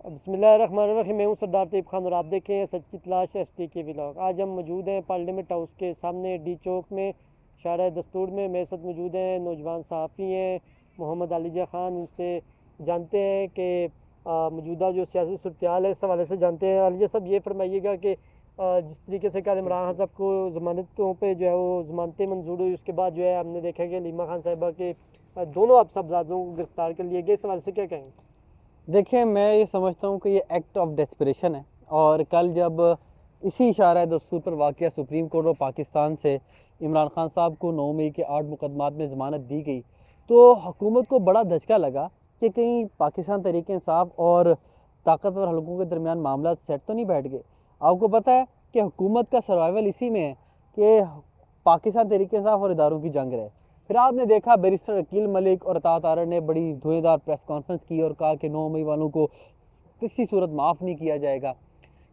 बिस्मिल्लाहिर्रहमानिर्रहीम। मैं हूं सरदार तैयब खान और आप देखें हैं सच की तलाश ST के व्लॉग। आज हम मौजूद हैं पार्लियामेंट हाउस के सामने डी चौक में, शारा दस्तूर में। मेरे साथ मौजूद हैं नौजवान सहाफ़ी हैं मोहम्मद अलीजा ख़ान। इनसे जानते हैं कि मौजूदा जो सियासी सूरत-ए-हाल है इस हवाले से जानते हैं। अलीजा साहब, ये फरमाइएगा कि जिस तरीके से कल इमरान खान साहब को ज़मानतों पे जो है वो ज़मानतें मंजूर हुई, उसके बाद जो है हमने देखा कि हलीमा खान साहिबा के दोनों अब साहबजादों को गिरफ़्तार कर लिए गए। इस हवाले से क्या कहेंगे? देखिए, मैं ये समझता हूँ कि ये एक्ट ऑफ डेस्परेशन है। और कल जब इसी इशारा दस्तूर पर वाक़या सुप्रीम कोर्ट ऑफ पाकिस्तान से इमरान खान साहब को 9 मई के 8 मुकदमात में ज़मानत दी गई, तो हुकूमत को बड़ा धचका लगा कि कहीं पाकिस्तान तहरीक इंसाफ और ताकतवर हलकों के दरमियान मामला सेट तो नहीं बैठ गए। आपको पता है कि हुकूमत का सर्वाइवल इसी में है कि पाकिस्तान तहरीक इंसाफ और इदारों की जंग रहे। फिर आपने देखा बैरिस्टर अकील मलिक और अता तारड़ ने बड़ी धुएंधार प्रेस कॉन्फ्रेंस की और कहा कि 9 मई वालों को किसी सूरत माफ़ नहीं किया जाएगा।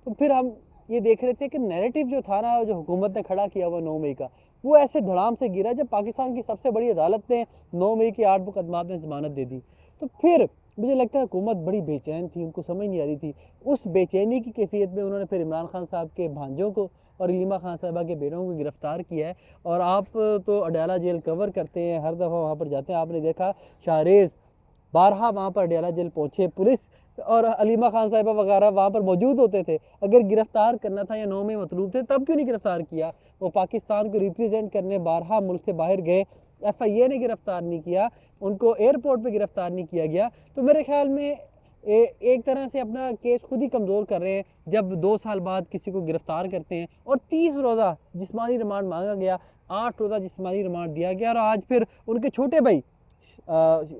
तो फिर हम ये देख रहे थे कि नैरेटिव जो था ना, जो हुकूमत ने खड़ा किया हुआ 9 मई का, वो ऐसे धड़ाम से गिरा जब पाकिस्तान की सबसे बड़ी अदालत ने 9 मई के 8 मुकदमात में ज़मानत दे दी। तो फिर मुझे लगता है हुकूमत बड़ी बेचैन थी, उनको समझ नहीं आ रही थी। उस बेचैनी की कैफियत में उन्होंने फिर इमरान खान साहब के भांजों को और हलीमा खान साहबा के बेटों को गिरफ़्तार किया है। और आप तो अडयाला जेल कवर करते हैं, हर दफ़ा वहाँ पर जाते हैं, आपने देखा शाहरेज़ बारहा वहाँ पर अडयाला जेल पहुँचे, पुलिस और हलीमा खान साहिबा वगैरह वहाँ पर मौजूद होते थे। अगर गिरफ़्तार करना था या 9 में मतलूब थे, तब क्यों नहीं गिरफ़्तार किया? वो पाकिस्तान को रिप्रेजेंट करने बारहा मुल्क से बाहर गए, FIA ने गिरफ़्तार नहीं किया, उनको एयरपोर्ट पे गिरफ़्तार नहीं किया गया। तो मेरे ख्याल में एक तरह से अपना केस खुद ही कमज़ोर कर रहे हैं जब 2 साल बाद किसी को गिरफ़्तार करते हैं और 30 रोज़ा जिस्मानी रिमांड मांगा गया, 8 रोज़ा जिस्मानी रिमांड दिया गया। और आज फिर उनके छोटे भाई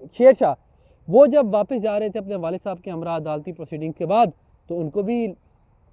शेर शाह, वो जब वापस जा रहे थे अपने वालिद साहब के हमरा अदालती प्रोसीडिंग के बाद, तो उनको भी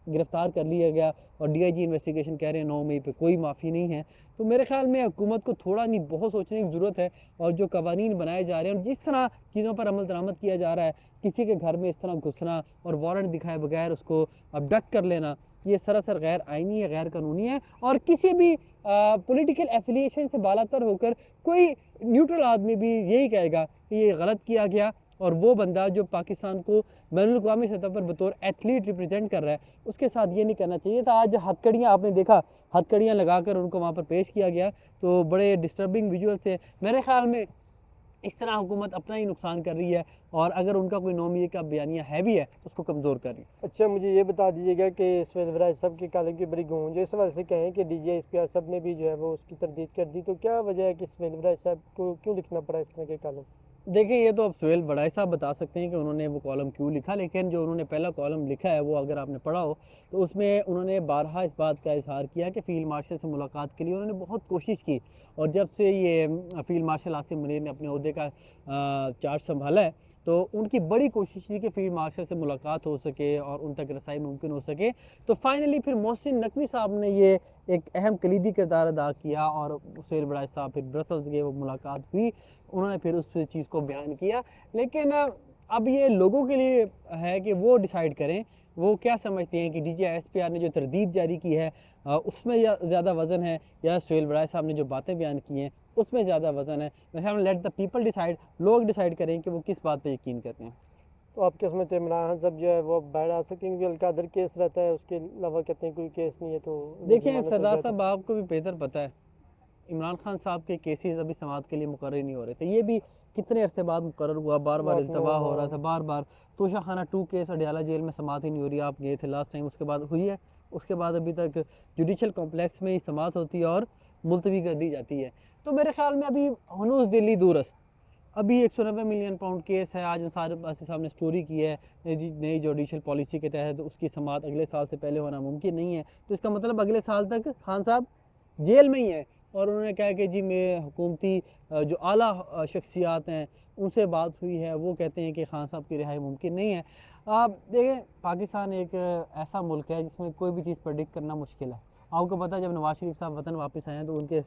गिरफ़्तार कर लिया गया। और DIG इन्वेस्टिगेशन कह रहे हैं 9 मई पे कोई माफ़ी नहीं है। तो मेरे ख्याल में हुकूमत को थोड़ा नहीं बहुत सोचने की ज़रूरत है। और जो कवानीन बनाए जा रहे हैं और जिस तरह चीज़ों पर अमल दरामद किया जा रहा है, किसी के घर में इस तरह घुसना और वारंट दिखाए बगैर उसको अबडक्ट कर लेना, ये सरासर गैर आइनी है, गैर कानूनी है। और किसी भी पॉलिटिकल एफिलिएशन से बालातर होकर कोई न्यूट्रल आदमी भी यही कहेगा कि ये गलत किया गया। और वो बंदा जो पाकिस्तान को बैनुल अक़वामी सतह पर बतौर एथलीट रिप्रेजेंट कर रहा है, उसके साथ ये नहीं करना चाहिए था। आज हथकड़ियाँ आपने देखा, हथकड़ियाँ लगाकर उनको वहाँ पर पेश किया गया, तो बड़े डिस्टर्बिंग विजुअल से मेरे ख्याल में इस तरह हुकूमत अपना ही नुकसान कर रही है। और अगर उनका कोई 9 मई का बयानिया है भी है तो उसको कमज़ोर कर रही है। अच्छा, मुझे ये बता दीजिएगा कि सुहेल वराज साहब की कॉलम की बड़ी गूंज है। इस हवाले से कहें कि DG SPR साहब ने भी जो है वो उसकी तरदीद कर दी, तो क्या वजह है कि सुहेल वराज साहब को क्यों लिखना पड़ा इस तरह के कॉलम? देखिए, ये तो अब सुहेल वड़ाई साहब बता सकते हैं कि उन्होंने वो कॉलम क्यों लिखा, लेकिन जो उन्होंने पहला कॉलम लिखा है वो अगर आपने पढ़ा हो तो उसमें उन्होंने बारहा इस बात का इजहार किया कि फ़ील्ड मार्शल से मुलाकात के लिए उन्होंने बहुत कोशिश की। और जब से ये फ़ील्ड मार्शल आसिम मुनीर ने अपने ओहदे का चार्ज संभाला है, तो उनकी बड़ी कोशिश थी कि फ़ील्ड मार्शल से मुलाकात हो सके और उन तक रसाई मुमकिन हो सके। तो फाइनली फिर मोहसिन नकवी साहब ने ये एक अहम कलीदी किरदार अदा किया और सुहेल वड़ाई साहब फिर ब्रसल्स गए, वो मुलाकात हुई, उन्होंने फिर उस चीज़ को बयान किया। लेकिन अब ये लोगों के लिए है कि वो डिसाइड करें वो क्या समझते हैं कि DG SPR ने जो तरदीद जारी की है उसमें ज़्यादा वज़न है, या सुहेल वड़ाई साहब ने जो बातें बयान की हैं उसमें ज़्यादा वज़न है। मेरे ख्याल में लेट द पीपल डिसाइड, लोग डिसाइड करें कि वो किस बात पे यकीन करते हैं। तो आप क्या समझते हैं, इमरान खान साहब जो है वो बाहर आ सकेंगे? क्योंकि अलकादर केस रहता है, उसके अलावा कहते हैं कोई केस नहीं है, तो अगर देखिए जमानत हो सरदार जाए तो? साहब, आपको भी बेहतर पता है इमरान खान साहब के केसेस अभी समाअत के लिए मुकर्रर नहीं हो रहे थे। ये भी कितने अरसे बाद मुकर्रर हुआ, बार बार 8-9, इल्तवा हो रहा था, हाँ। बार बार तोशा खाना 2 केस अडयाला जेल में समाअत ही नहीं हो रही। आप गए थे लास्ट टाइम, उसके बाद हुई है, उसके बाद अभी तक जुडिशल कॉम्प्लेक्स में ही समाअत होती है और मुलतवी कर दी जाती है। तो मेरे ख्याल में अभी हनूज दिल्ली दूरस्त, अभी 190 मिलियन पाउंड केस है। आज अंसार अब्बासी साहब ने स्टोरी की है नई जुडिशल पॉलिसी के तहत उसकी समाअत अगले साल से पहले होना मुमकिन नहीं है। तो इसका मतलब अगले साल तक खान साहब जेल में ही है। और उन्होंने कहा कि जी मैं हुकूमती जो आला शख्सियात हैं उनसे बात हुई है, वो कहते हैं कि खान साहब की रिहाई मुमकिन नहीं है। आप देखें, पाकिस्तान एक ऐसा मुल्क है जिसमें कोई भी चीज़ प्रेडिक्ट करना मुश्किल है। आपको पता है जब नवाज शरीफ साहब वतन वापस आए हैं तो उनके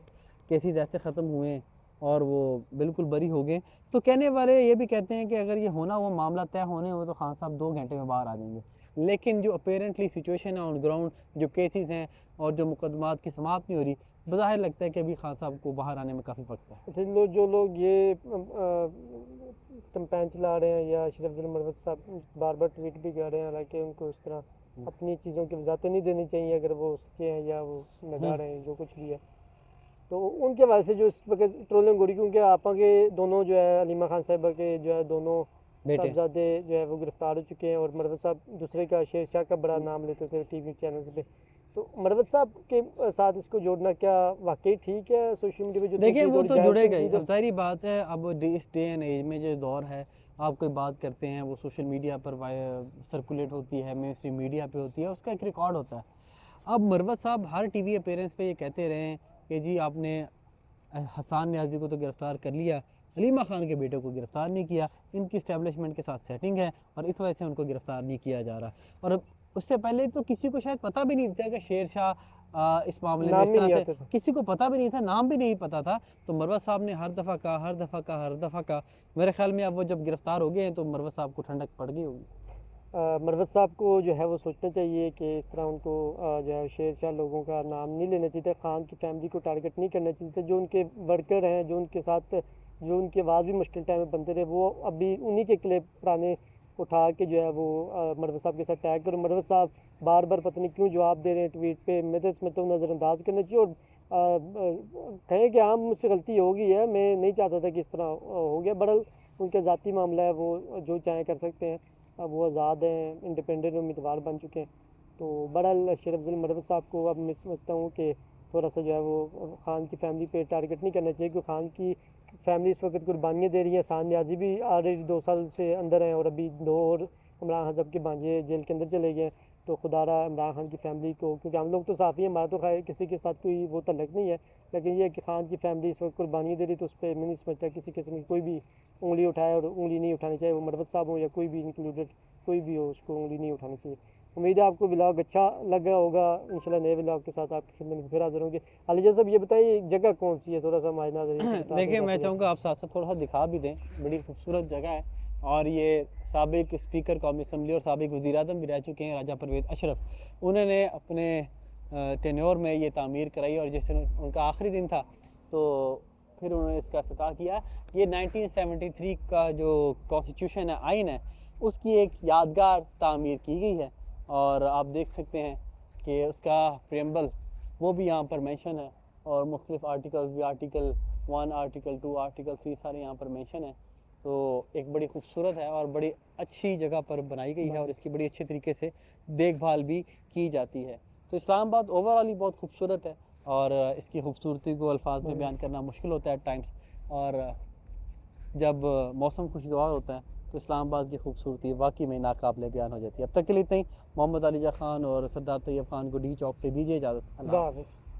केसेस ऐसे ख़त्म हुए हैं और वो बिल्कुल बरी हो गए। तो कहने वाले ये भी कहते हैं कि अगर ये होना वो मामला तय होने हो तो खान साहब 2 घंटे में बाहर आ जाएंगे, लेकिन जो अपेरेंटली सिचुएशन है ऑन ग्राउंड, जो केसेस हैं और जो मुकदमात की समाप्त नहीं हो रही, बज़ाहिर लगता है कि अभी खान साहब को बाहर आने में काफ़ी वक्त है। अच्छा, जो लोग ये कैंपेन चला रहे हैं या अशरफ जल मरवत साहब बार बार ट्वीट भी कर रहे हैं, हालांकि उनको इस तरह अपनी चीज़ों की वजाहतें नहीं देनी चाहिए अगर वो सच्चे हैं या वो नगा रहे हैं जो कुछ भी है, तो उनके वजह से जो इस वक्त ट्रोलिंग हो रही, क्योंकि आपा के दोनों जो है हलीमा खान साहिबा के जो है दोनों बेटे साहबजादे जो है वो गिरफ्तार हो चुके हैं, और मरवत साहब दूसरे का शेर शाह का बड़ा नाम लेते थे टीवी चैनल्स पे, तो मरवत साहब के साथ इसको जोड़ना क्या वाकई ठीक है? सोशल मीडिया पे जो देखिए वो थोड़ी तो जायज़ जुड़ेगा ही, तनकीद है। अब सारी बात है। अब इस डे एंड एज में जो दौर है, आप कोई बात करते हैं वो सोशल मीडिया पर सर्कुलेट होती है, मेन स्ट्रीम मीडिया पे होती है, उसका एक रिकॉर्ड होता है। अब मरवत साहब हर टीवी अपीयरेंस पे ये कहते रहे हैं कि जी आपने हसन न्याजी को तो गिरफ़्तार कर लिया, हलीमा खान के बेटे को गिरफ़्तार नहीं किया, इनकी इस्टेब्लिशमेंट के साथ सेटिंग है और इस वजह से उनको गिरफ़्तार नहीं किया जा रहा। और उससे पहले तो किसी को शायद पता भी नहीं था कि शेर शाह इस मामले में नाम इस ही तरह नहीं से आते थे। किसी को पता भी नहीं था, नाम भी नहीं पता था। तो मरवत साहब ने हर दफ़ा कहा, हर दफ़ा कहा, हर दफ़ा कहा। मेरे ख्याल में अब वो जब गिरफ़्तार हो गए हैं तो मरवत साहब को ठंडक पड़ गई होगी। मरवत साहब को जो है वो सोचना चाहिए कि इस तरह उनको जो है शेर शाह लोगों का नाम नहीं लेना चाहिए था, ख़ान की फैमिली को टारगेट नहीं करना चाहिए था। जो उनके वर्कर हैं, जो उनके साथ जो उनकी आवाज़ भी मुश्किल टाइम में बनते रहे, वो अभी उन्हीं के क्लिप पुराने उठा के जो है वो मरवत साहब के साथ टैग करो। मरवत साहब बार बार पता नहीं क्यों जवाब दे रहे हैं ट्वीट पे, मैं तो इसमें तो नज़रअंदाज करना चाहिए और कहें कि हाँ मुझसे गलती हो गई है, मैं नहीं चाहता था कि इस तरह हो गया। बहरहाल उनका ज़ाती मामला है, वो जो चाहें कर सकते हैं। अब वो आज़ाद हैं, इंडिपेंडेंट उम्मीदवार बन चुके हैं। तो बहरहाल शरीफ अफजल मरवत साहब को अब मैं समझता हूँ कि थोड़ा सा जो है वो ख़ान की फैमिली पे टारगेट नहीं करना चाहिए, क्योंकि ख़ान की फैमिली इस वक्त कुर्बानियाँ दे रही है। हसन न्याजी भी ऑलरेडी 2 साल से अंदर हैं और अभी 2 और इमरान खान साहब के भांजे जेल के अंदर चले गए हैं। तो खुदारा इमरान खान की फैमिली को, क्योंकि हम लोग तो साफ़ी हैं, हमारा तो खैर किसी के साथ कोई वो तल्लक नहीं है, लेकिन ये है कि ख़ान की फैमिली इस वक्त कुर्बानियाँ दे रही, तो उस पर मैं नहीं समझता किसी किस्म की कोई भी उंगली उठाए, और उंगली नहीं उठानी चाहिए, वो मरवत साहब हो या कोई भी इंक्लूडेड कोई भी हो, उसको उंगली नहीं उठानी चाहिए। उम्मीद है आपको व्लॉग अच्छा लगा होगा। इंशाल्लाह नए व्लॉग के साथ आपकी खिदमत में फिर हाजिर होंगे। अली साहब ये बताइए जगह कौन सी है, थोड़ा सा हमारे नाज़रीन को बता दें देखिए मैं जाते चाहूँगा जाते। आप साथ साथ थोड़ा सा दिखा भी दें, बड़ी खूबसूरत जगह है। और ये साबिक स्पीकर कौमी असम्बली और साबिक वज़ीर आज़म भी रह चुके हैं राजा परवेज़ अशरफ, उन्होंने अपने टेन्योर में ये तामीर कराई और जिस दिन उनका आखिरी दिन था तो फिर उन्होंने इसका इफ्तिताह किया। ये 1973 का जो कॉन्स्टिट्यूशन है, आइन है, उसकी एक यादगार तामीर की गई है। और आप देख सकते हैं कि उसका प्रेम्बल वो भी यहाँ पर मेंशन है और मुख्तलिफ आर्टिकल्स भी, आर्टिकल 1, आर्टिकल 2, आर्टिकल 3 सारे यहाँ पर मेंशन है। तो एक बड़ी खूबसूरत है और बड़ी अच्छी जगह पर बनाई गई है और इसकी बड़ी अच्छे तरीके से देखभाल भी की जाती है। तो इस्लामाबाद ओवरऑल ही बहुत खूबसूरत है और इसकी खूबसूरती को अल्फाज में बयान करना मुश्किल होता है एट टाइम्स। और जब मौसम खुशगवार होता है तो इस्लामाबाद की खूबसूरती वाकई में नाकाबिले बयान हो जाती है। अब तक के लिए इतना ही। मोहम्मद अली खान और सरदार तैयब खान को डी चौक से दीजिए इजाज़त। अल्लाह खुदा हाफ़िज़। हाफ़िज़।